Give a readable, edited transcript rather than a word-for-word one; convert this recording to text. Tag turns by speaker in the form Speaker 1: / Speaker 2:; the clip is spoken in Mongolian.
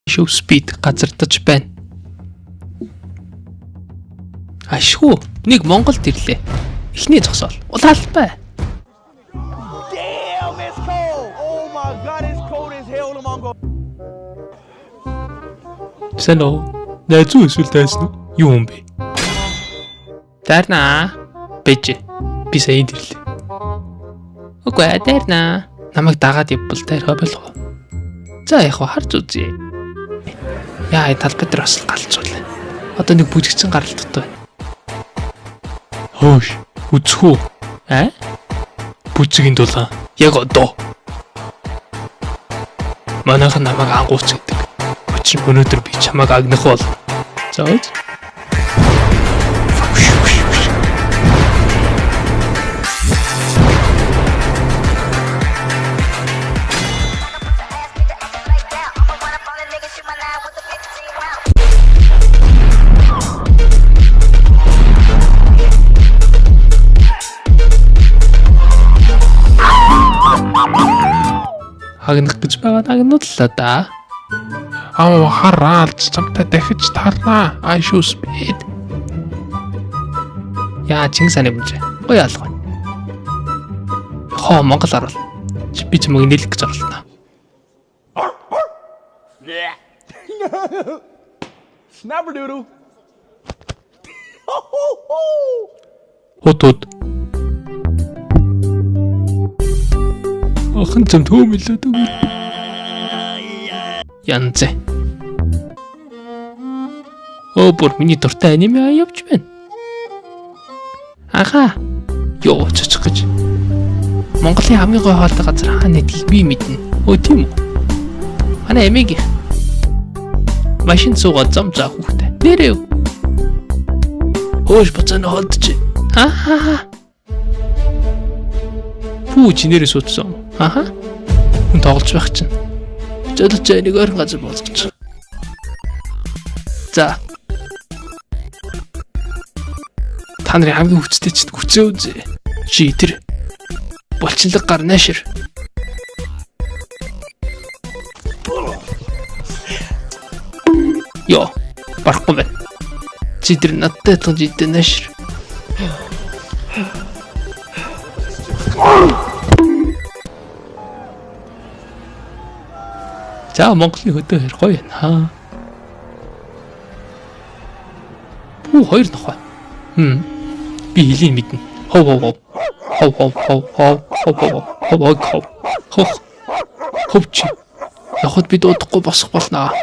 Speaker 1: Show speed газардаж байна. Ашгүй нэг Монголд ирлээ. Эхний зогсоол. Улаалбай.
Speaker 2: Damn, it's cold. Oh my God, it's cold as hell in Mongo.
Speaker 1: Сэно. Найзуу эсвэл дайсан уу? Юу юм бэ? Дайрнаа. Бэж. Би сая ирлээ. Үгүй дайрнаа. Намайг дагаад явбал дайрхаа болгоо. За яг харж үзье. Яа, талбай дээр бас галзуулаа. Одоо нэг бүжигчин гаралттай байна. Хөөш, үзэх үү? Бүжигийн дулаан. Яг одоо. Манайхан намайг ангууч гэдэг. Учир нь өнөөдөр би чамайг агнах бол. За үз. Агнах гэж байгаа агнууллаа да. Хараад чамтай дахиж таарнаа. I show speed. Яа, Чингис хааны бүмжээ. Гоё алга. Монгол орвол. Би ч мөг нэлэх гэж орлоо.
Speaker 2: Snapper doodle.
Speaker 1: Хот. Охин зам төмөлөөд үгүй. Янз. Бүр миний дуртай аниме явж байна. Аха. Йоо цоцох гэж. Монголын хамгийн гой хоолтой газар хаана гэдгийг би мэднэ. Тийм үү? Манай эмээгийн машин суугаад зам заах хүүхдээ. Нэрээ юу? Хөөш буцаана холдож. Пүү чи нэрээ суудсан. Хүн тоглож байх чинь. Жолооч нэг ойрхон газар болгоч. За. Та нарын хамгийн хүчтэй ч хүчээ үзье. Чи тэр болчихлог гар наашир. Йоо, барахгүй байна. Чи тэр надтай адилхан жидээ наашир. За Монголын хөдөө хэр гоё байна. Пүү хоёр нохой. Би хэлийг мэднэ. Хов. Ховч. Яхад би дуудахгүй босох болно.